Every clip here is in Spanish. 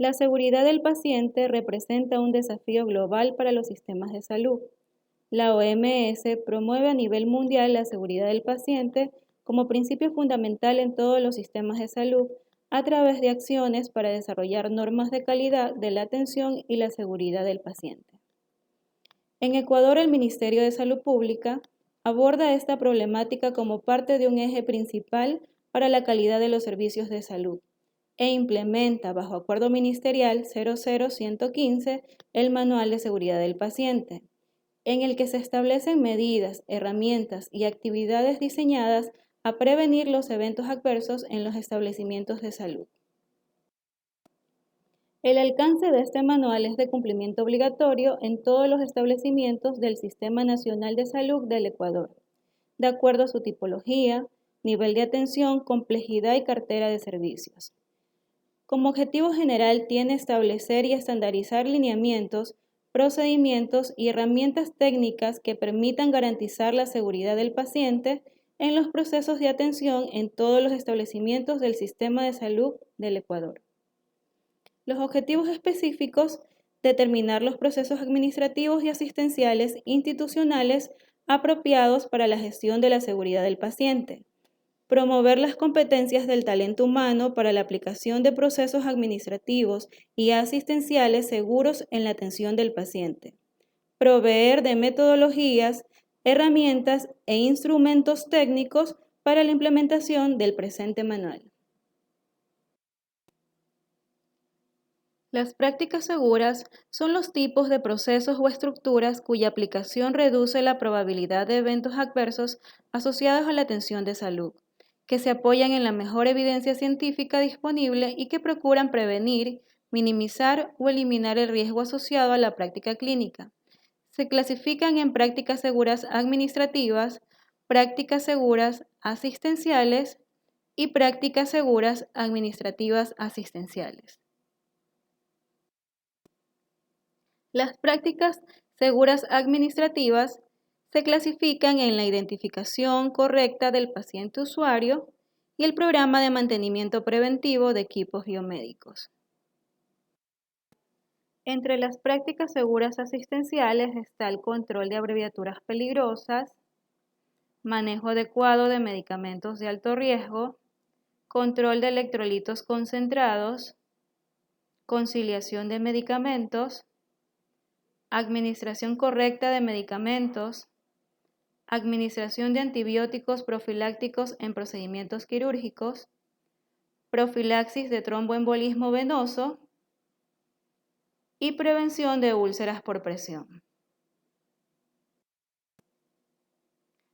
La seguridad del paciente representa un desafío global para los sistemas de salud. La OMS promueve a nivel mundial la seguridad del paciente como principio fundamental en todos los sistemas de salud a través de acciones para desarrollar normas de calidad de la atención y la seguridad del paciente. En Ecuador, el Ministerio de Salud Pública aborda esta problemática como parte de un eje principal para la calidad de los servicios de salud e implementa, bajo Acuerdo Ministerial 00115, el Manual de Seguridad del Paciente, en el que se establecen medidas, herramientas y actividades diseñadas a prevenir los eventos adversos en los establecimientos de salud. El alcance de este manual es de cumplimiento obligatorio en todos los establecimientos del Sistema Nacional de Salud del Ecuador, de acuerdo a su tipología, nivel de atención, complejidad y cartera de servicios. Como objetivo general tiene establecer y estandarizar lineamientos, procedimientos y herramientas técnicas que permitan garantizar la seguridad del paciente en los procesos de atención en todos los establecimientos del sistema de salud del Ecuador. Los objetivos específicos: determinar los procesos administrativos y asistenciales institucionales apropiados para la gestión de la seguridad del paciente. Promover las competencias del talento humano para la aplicación de procesos administrativos y asistenciales seguros en la atención del paciente. Proveer de metodologías, herramientas e instrumentos técnicos para la implementación del presente manual. Las prácticas seguras son los tipos de procesos o estructuras cuya aplicación reduce la probabilidad de eventos adversos asociados a la atención de salud, que se apoyan en la mejor evidencia científica disponible y que procuran prevenir, minimizar o eliminar el riesgo asociado a la práctica clínica. Se clasifican en prácticas seguras administrativas, prácticas seguras asistenciales y prácticas seguras administrativas asistenciales. Las prácticas seguras administrativas se clasifican en la identificación correcta del paciente usuario y el programa de mantenimiento preventivo de equipos biomédicos. Entre las prácticas seguras asistenciales está el control de abreviaturas peligrosas, manejo adecuado de medicamentos de alto riesgo, control de electrolitos concentrados, conciliación de medicamentos, administración correcta de medicamentos, administración de antibióticos profilácticos en procedimientos quirúrgicos, profilaxis de tromboembolismo venoso y prevención de úlceras por presión.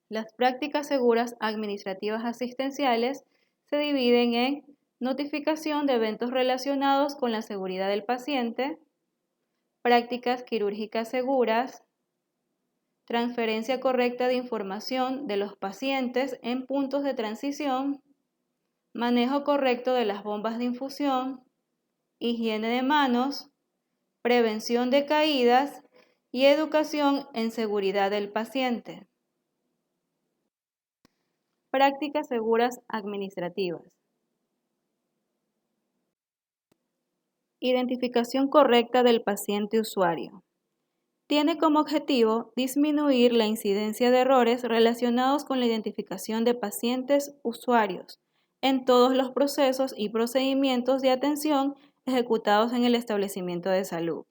Las prácticas seguras administrativas asistenciales se dividen en notificación de eventos relacionados con la seguridad del paciente, prácticas quirúrgicas seguras, transferencia correcta de información de los pacientes en puntos de transición, manejo correcto de las bombas de infusión, higiene de manos, prevención de caídas y educación en seguridad del paciente. Prácticas seguras administrativas. Identificación correcta del paciente usuario. Tiene como objetivo disminuir la incidencia de errores relacionados con la identificación de pacientes usuarios en todos los procesos y procedimientos de atención ejecutados en el establecimiento de salud.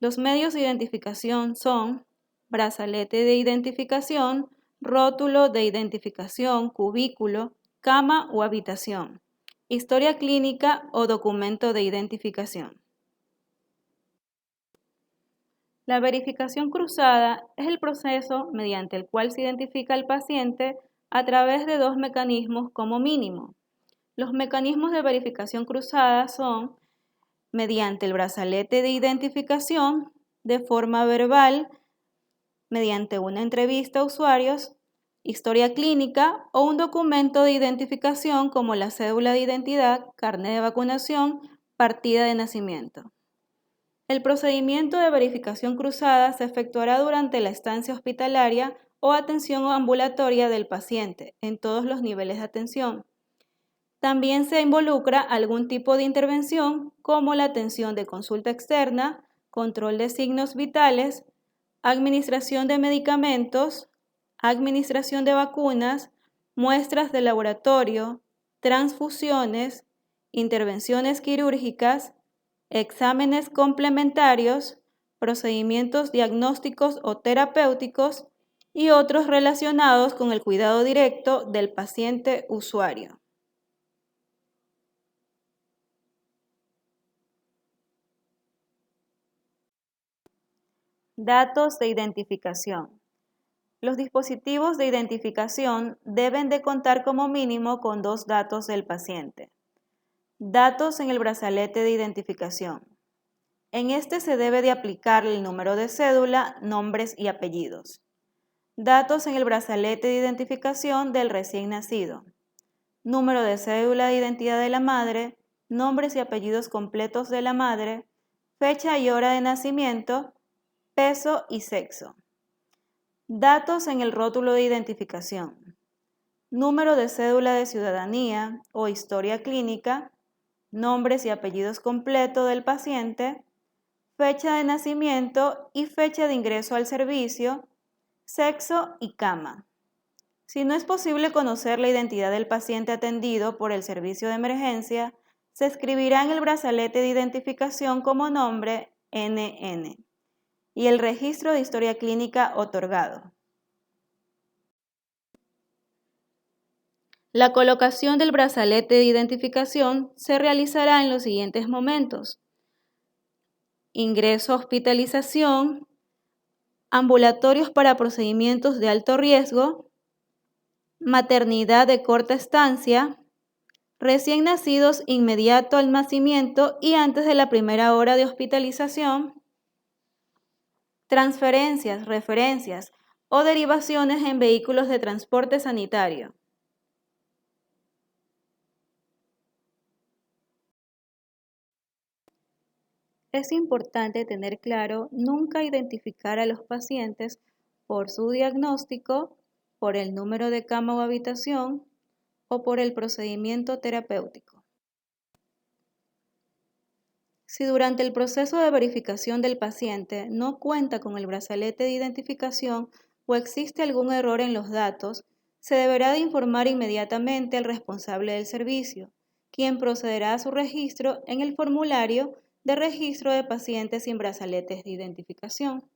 Los medios de identificación son brazalete de identificación, rótulo de identificación, cubículo, cama o habitación, historia clínica o documento de identificación. La verificación cruzada es el proceso mediante el cual se identifica al paciente a través de dos mecanismos como mínimo. Los mecanismos de verificación cruzada son mediante el brazalete de identificación, de forma verbal, mediante una entrevista a usuarios, historia clínica o un documento de identificación como la cédula de identidad, carnet de vacunación, partida de nacimiento. El procedimiento de verificación cruzada se efectuará durante la estancia hospitalaria o atención ambulatoria del paciente en todos los niveles de atención. También se involucra algún tipo de intervención como la atención de consulta externa, control de signos vitales, administración de medicamentos, administración de vacunas, muestras de laboratorio, transfusiones, intervenciones quirúrgicas, exámenes complementarios, procedimientos diagnósticos o terapéuticos y otros relacionados con el cuidado directo del paciente usuario. Datos de identificación. Los dispositivos de identificación deben de contar como mínimo con 2 datos del paciente. Datos en el brazalete de identificación. En este se debe de aplicar el número de cédula, nombres y apellidos. Datos en el brazalete de identificación del recién nacido. Número de cédula de identidad de la madre, nombres y apellidos completos de la madre, fecha y hora de nacimiento, peso y sexo. Datos en el rótulo de identificación. Número de cédula de ciudadanía o historia clínica, nombres y apellidos completos del paciente, fecha de nacimiento y fecha de ingreso al servicio, sexo y cama. Si no es posible conocer la identidad del paciente atendido por el servicio de emergencia, se escribirá en el brazalete de identificación como nombre NN y el registro de historia clínica otorgado. La colocación del brazalete de identificación se realizará en los siguientes momentos: ingreso a hospitalización, ambulatorios para procedimientos de alto riesgo, maternidad de corta estancia, recién nacidos inmediato al nacimiento y antes de la primera hora de hospitalización, transferencias, referencias o derivaciones en vehículos de transporte sanitario. Es importante tener claro nunca identificar a los pacientes por su diagnóstico, por el número de cama o habitación o por el procedimiento terapéutico. Si durante el proceso de verificación del paciente no cuenta con el brazalete de identificación o existe algún error en los datos, se deberá de informar inmediatamente al responsable del servicio, quien procederá a su registro en el formulario de registro de pacientes sin brazaletes de identificación.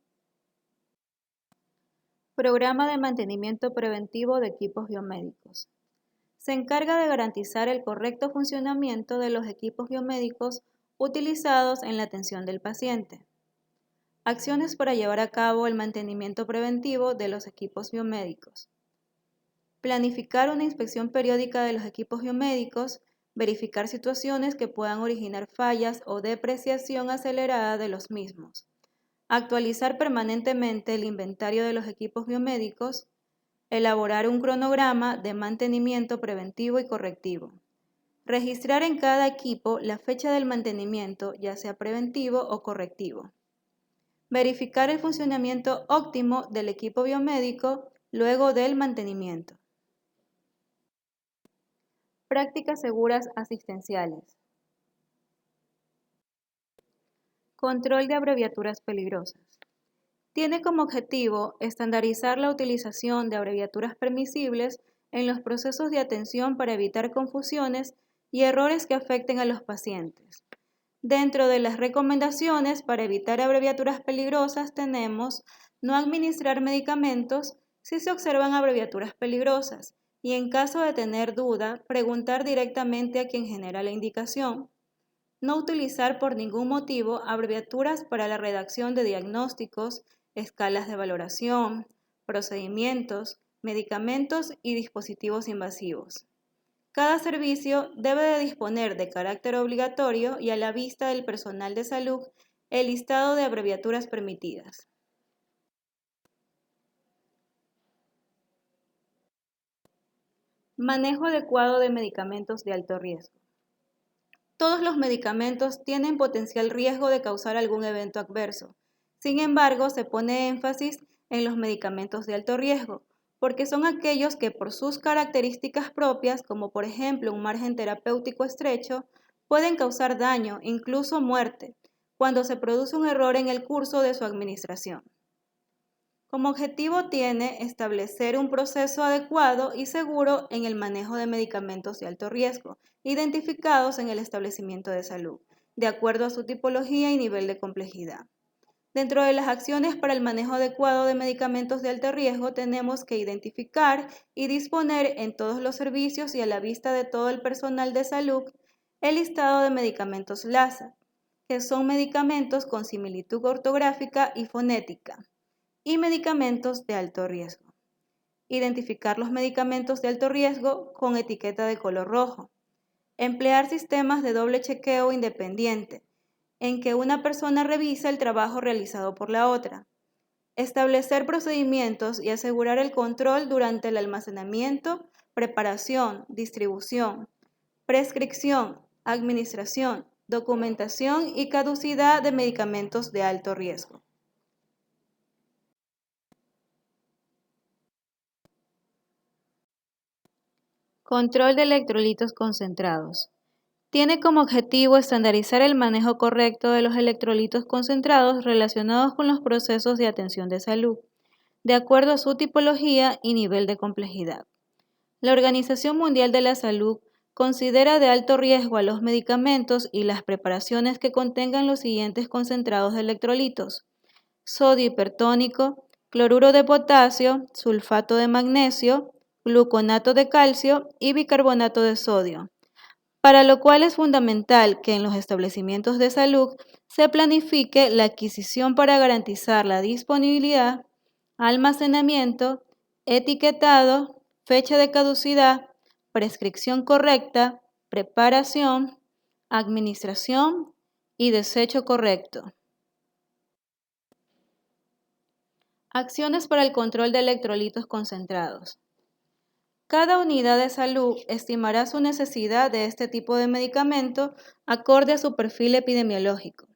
Programa de mantenimiento preventivo de equipos biomédicos. Se encarga de garantizar el correcto funcionamiento de los equipos biomédicos utilizados en la atención del paciente. Acciones para llevar a cabo el mantenimiento preventivo de los equipos biomédicos. Planificar una inspección periódica de los equipos biomédicos, verificar situaciones que puedan originar fallas o depreciación acelerada de los mismos. Actualizar permanentemente el inventario de los equipos biomédicos. Elaborar un cronograma de mantenimiento preventivo y correctivo. Registrar en cada equipo la fecha del mantenimiento, ya sea preventivo o correctivo. Verificar el funcionamiento óptimo del equipo biomédico luego del mantenimiento. Prácticas seguras asistenciales. Control de abreviaturas peligrosas. Tiene como objetivo estandarizar la utilización de abreviaturas permisibles en los procesos de atención para evitar confusiones y errores que afecten a los pacientes. Dentro de las recomendaciones para evitar abreviaturas peligrosas tenemos no administrar medicamentos si se observan abreviaturas peligrosas y en caso de tener duda, preguntar directamente a quien genera la indicación. No utilizar por ningún motivo abreviaturas para la redacción de diagnósticos, escalas de valoración, procedimientos, medicamentos y dispositivos invasivos. Cada servicio debe de disponer de carácter obligatorio y a la vista del personal de salud el listado de abreviaturas permitidas. Manejo adecuado de medicamentos de alto riesgo. Todos los medicamentos tienen potencial riesgo de causar algún evento adverso. Sin embargo, se pone énfasis en los medicamentos de alto riesgo, porque son aquellos que por sus características propias, como por ejemplo un margen terapéutico estrecho, pueden causar daño, incluso muerte, cuando se produce un error en el curso de su administración. Como objetivo tiene establecer un proceso adecuado y seguro en el manejo de medicamentos de alto riesgo, identificados en el establecimiento de salud, de acuerdo a su tipología y nivel de complejidad. Dentro de las acciones para el manejo adecuado de medicamentos de alto riesgo tenemos que identificar y disponer en todos los servicios y a la vista de todo el personal de salud el listado de medicamentos LASA, que son medicamentos con similitud ortográfica y fonética, y medicamentos de alto riesgo. Identificar los medicamentos de alto riesgo con etiqueta de color rojo. Emplear sistemas de doble chequeo independiente, en que una persona revisa el trabajo realizado por la otra. Establecer procedimientos y asegurar el control durante el almacenamiento, preparación, distribución, prescripción, administración, documentación y caducidad de medicamentos de alto riesgo. Control de electrolitos concentrados. Tiene como objetivo estandarizar el manejo correcto de los electrolitos concentrados relacionados con los procesos de atención de salud, de acuerdo a su tipología y nivel de complejidad. La Organización Mundial de la Salud considera de alto riesgo a los medicamentos y las preparaciones que contengan los siguientes concentrados de electrolitos: sodio hipertónico, cloruro de potasio, sulfato de magnesio, gluconato de calcio y bicarbonato de sodio, para lo cual es fundamental que en los establecimientos de salud se planifique la adquisición para garantizar la disponibilidad, almacenamiento, etiquetado, fecha de caducidad, prescripción correcta, preparación, administración y desecho correcto. Acciones para el control de electrolitos concentrados. Cada unidad de salud estimará su necesidad de este tipo de medicamento acorde a su perfil epidemiológico.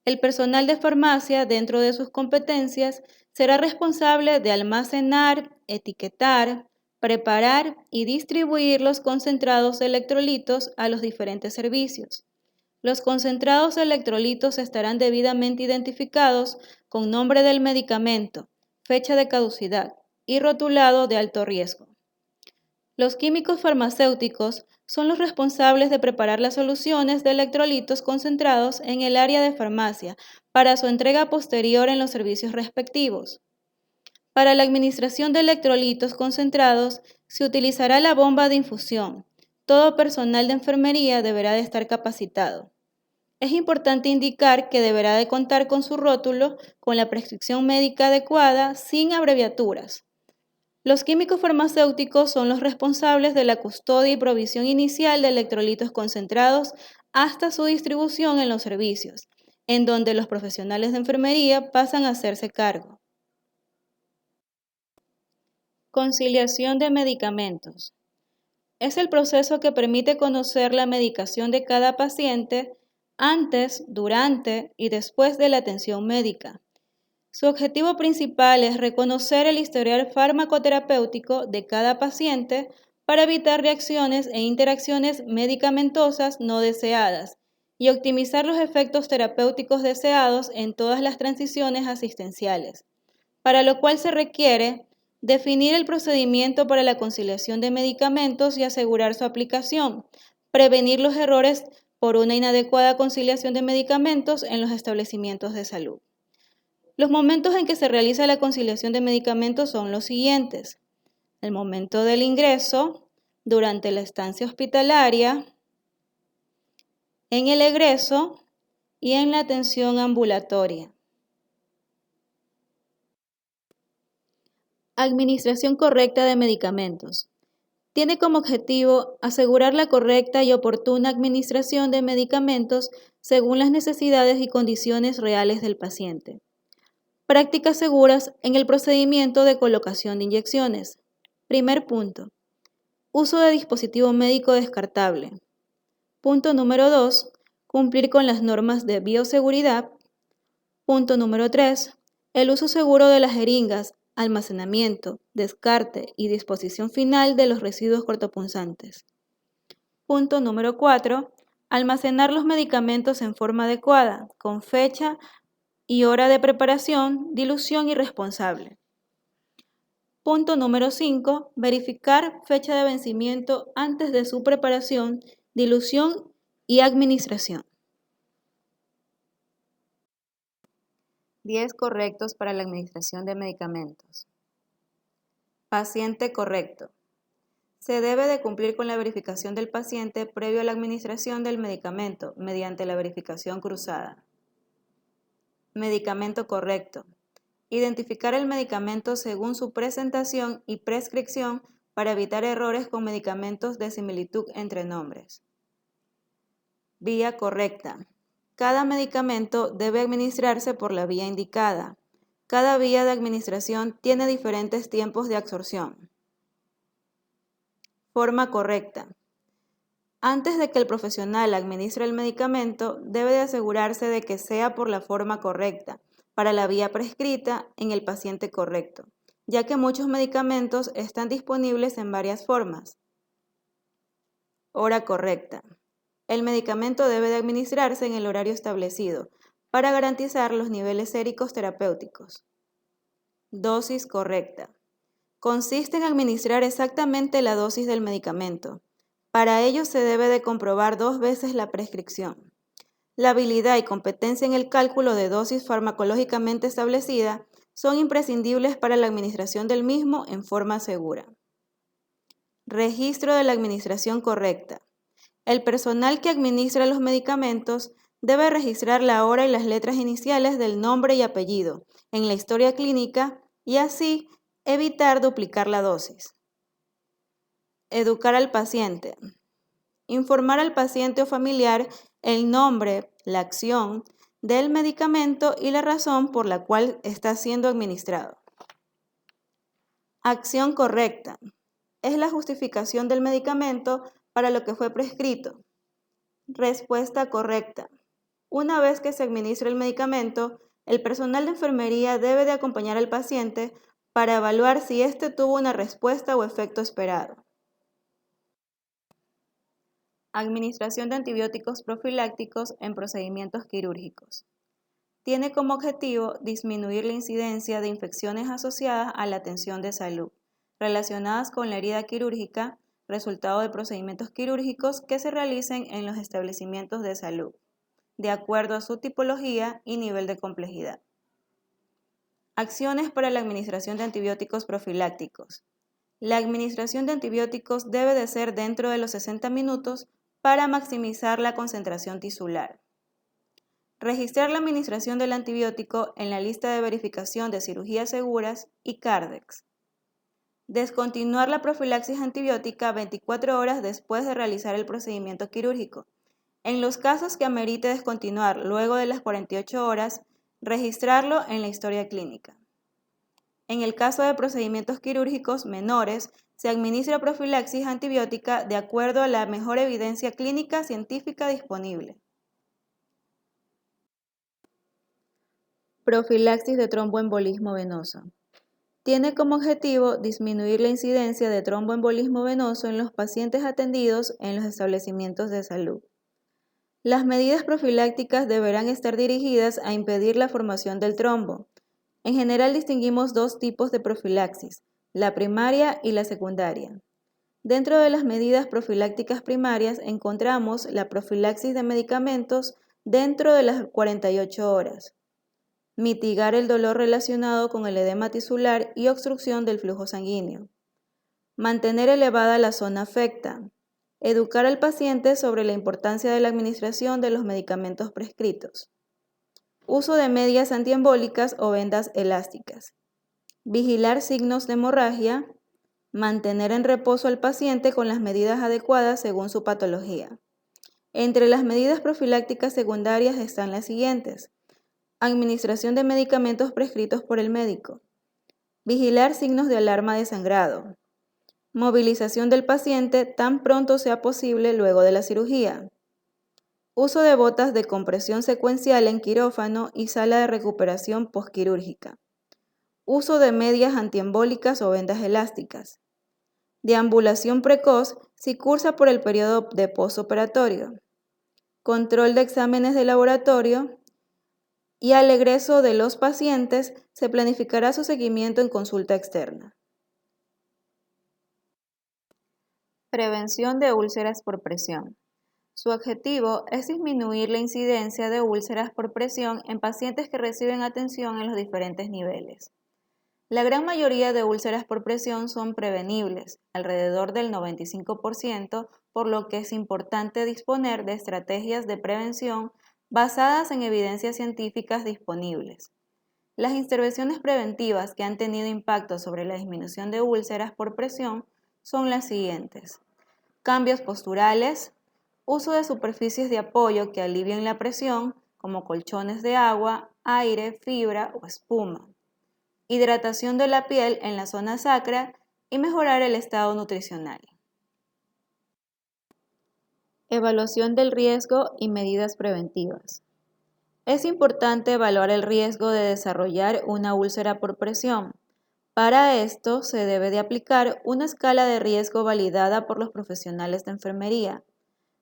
El personal de farmacia, dentro de sus competencias, será responsable de almacenar, etiquetar, preparar y distribuir los concentrados de electrolitos a los diferentes servicios. Los concentrados de electrolitos estarán debidamente identificados con nombre del medicamento, fecha de caducidad y rotulado de alto riesgo. Los químicos farmacéuticos son los responsables de preparar las soluciones de electrolitos concentrados en el área de farmacia para su entrega posterior en los servicios respectivos. Para la administración de electrolitos concentrados se utilizará la bomba de infusión. Todo personal de enfermería deberá de estar capacitado. Es importante indicar que deberá de contar con su rótulo con la prescripción médica adecuada sin abreviaturas. Los químicos farmacéuticos son los responsables de la custodia y provisión inicial de electrolitos concentrados hasta su distribución en los servicios, en donde los profesionales de enfermería pasan a hacerse cargo. Conciliación de medicamentos. Es el proceso que permite conocer la medicación de cada paciente antes, durante y después de la atención médica. Su objetivo principal es reconocer el historial farmacoterapéutico de cada paciente para evitar reacciones e interacciones medicamentosas no deseadas y optimizar los efectos terapéuticos deseados en todas las transiciones asistenciales, para lo cual se requiere definir el procedimiento para la conciliación de medicamentos y asegurar su aplicación, prevenir los errores por una inadecuada conciliación de medicamentos en los establecimientos de salud. Los momentos en que se realiza la conciliación de medicamentos son los siguientes: el momento del ingreso, durante la estancia hospitalaria, en el egreso y en la atención ambulatoria. Administración correcta de medicamentos. Tiene como objetivo asegurar la correcta y oportuna administración de medicamentos según las necesidades y condiciones reales del paciente. Prácticas seguras en el procedimiento de colocación de inyecciones. Primer punto. Uso de dispositivo médico descartable. Punto número 2. Cumplir con las normas de bioseguridad. Punto número 3. El uso seguro de las jeringas almacenamiento, descarte y disposición final de los residuos cortopunzantes. Punto número 4. Almacenar los medicamentos en forma adecuada, con fecha y hora de preparación, dilución y responsable. Punto número 5. Verificar fecha de vencimiento antes de su preparación, dilución y administración. 10 correctos para la administración de medicamentos. Paciente correcto. Se debe de cumplir con la verificación del paciente previo a la administración del medicamento mediante la verificación cruzada. Medicamento correcto. Identificar el medicamento según su presentación y prescripción para evitar errores con medicamentos de similitud entre nombres. Vía correcta. Cada medicamento debe administrarse por la vía indicada. Cada vía de administración tiene diferentes tiempos de absorción. Forma correcta. Antes de que el profesional administre el medicamento, debe de asegurarse de que sea por la forma correcta, para la vía prescrita en el paciente correcto, ya que muchos medicamentos están disponibles en varias formas. Hora correcta. El medicamento debe de administrarse en el horario establecido, para garantizar los niveles séricos terapéuticos. Dosis correcta. Consiste en administrar exactamente la dosis del medicamento. Para ello se debe de comprobar 2 veces la prescripción. La habilidad y competencia en el cálculo de dosis farmacológicamente establecida son imprescindibles para la administración del mismo en forma segura. Registro de la administración correcta. El personal que administra los medicamentos debe registrar la hora y las letras iniciales del nombre y apellido en la historia clínica y así evitar duplicar la dosis. Educar al paciente. Informar al paciente o familiar el nombre, la acción del medicamento y la razón por la cual está siendo administrado. Acción correcta. Es la justificación del medicamento para lo que fue prescrito. Respuesta correcta. Una vez que se administra el medicamento, el personal de enfermería debe de acompañar al paciente para evaluar si éste tuvo una respuesta o efecto esperado. Administración de antibióticos profilácticos en procedimientos quirúrgicos. Tiene como objetivo disminuir la incidencia de infecciones asociadas a la atención de salud, relacionadas con la herida quirúrgica, resultado de procedimientos quirúrgicos que se realicen en los establecimientos de salud, de acuerdo a su tipología y nivel de complejidad. Acciones para la administración de antibióticos profilácticos. La administración de antibióticos debe de ser dentro de los 60 minutos para maximizar la concentración tisular. Registrar la administración del antibiótico en la lista de verificación de cirugías seguras y CARDEX. Descontinuar la profilaxis antibiótica 24 horas después de realizar el procedimiento quirúrgico. En los casos que amerite descontinuar luego de las 48 horas, registrarlo en la historia clínica. En el caso de procedimientos quirúrgicos menores, se administra profilaxis antibiótica de acuerdo a la mejor evidencia clínica científica disponible. Profilaxis de tromboembolismo venoso. Tiene como objetivo disminuir la incidencia de tromboembolismo venoso en los pacientes atendidos en los establecimientos de salud. Las medidas profilácticas deberán estar dirigidas a impedir la formación del trombo. En general distinguimos 2 tipos de profilaxis, la primaria y la secundaria. Dentro de las medidas profilácticas primarias encontramos la profilaxis de medicamentos dentro de las 48 horas. Mitigar el dolor relacionado con el edema tisular y obstrucción del flujo sanguíneo. Mantener elevada la zona afecta. Educar al paciente sobre la importancia de la administración de los medicamentos prescritos. Uso de medias antiembólicas o vendas elásticas. Vigilar signos de hemorragia. Mantener en reposo al paciente con las medidas adecuadas según su patología. Entre las medidas profilácticas secundarias están las siguientes. Administración de medicamentos prescritos por el médico. Vigilar signos de alarma de sangrado. Movilización del paciente tan pronto sea posible luego de la cirugía. Uso de botas de compresión secuencial en quirófano y sala de recuperación postquirúrgica. Uso de medias antiembólicas o vendas elásticas. Deambulación precoz si cursa por el periodo de postoperatorio. Control de exámenes de laboratorio. Y al egreso de los pacientes se planificará su seguimiento en consulta externa. Prevención de úlceras por presión. Su objetivo es disminuir la incidencia de úlceras por presión en pacientes que reciben atención en los diferentes niveles. La gran mayoría de úlceras por presión son prevenibles, alrededor del 95%, por lo que es importante disponer de estrategias de prevención basadas en evidencias científicas disponibles. Las intervenciones preventivas que han tenido impacto sobre la disminución de úlceras por presión son las siguientes: cambios posturales, uso de superficies de apoyo que alivien la presión, como colchones de agua, aire, fibra o espuma, hidratación de la piel en la zona sacra y mejorar el estado nutricional. Evaluación del riesgo y medidas preventivas. Es importante evaluar el riesgo de desarrollar una úlcera por presión. Para esto se debe de aplicar una escala de riesgo validada por los profesionales de enfermería.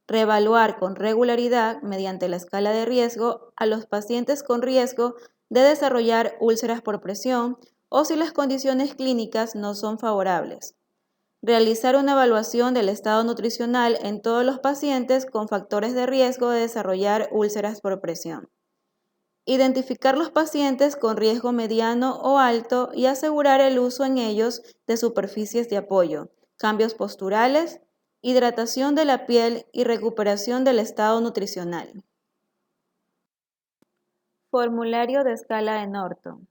Reevaluar con regularidad mediante la escala de riesgo a los pacientes con riesgo de desarrollar úlceras por presión o si las condiciones clínicas no son favorables. Realizar una evaluación del estado nutricional en todos los pacientes con factores de riesgo de desarrollar úlceras por presión. Identificar los pacientes con riesgo mediano o alto y asegurar el uso en ellos de superficies de apoyo, cambios posturales, hidratación de la piel y recuperación del estado nutricional. Formulario de escala de Norton.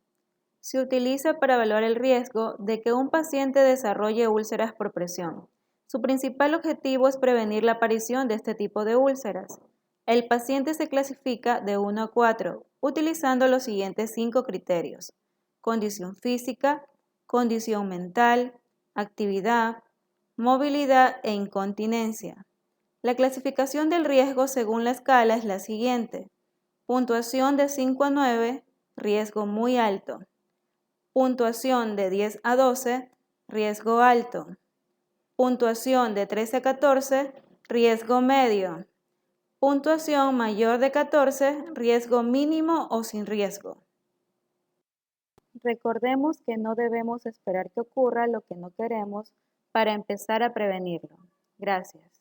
Se utiliza para evaluar el riesgo de que un paciente desarrolle úlceras por presión. Su principal objetivo es prevenir la aparición de este tipo de úlceras. El paciente se clasifica de 1 a 4, utilizando los siguientes 5 criterios: condición física, condición mental, actividad, movilidad e incontinencia. La clasificación del riesgo según la escala es la siguiente: puntuación de 5 a 9, riesgo muy alto; puntuación de 10 a 12, riesgo alto; puntuación de 13 a 14, riesgo medio; puntuación mayor de 14, riesgo mínimo o sin riesgo. Recordemos que no debemos esperar que ocurra lo que no queremos para empezar a prevenirlo. Gracias.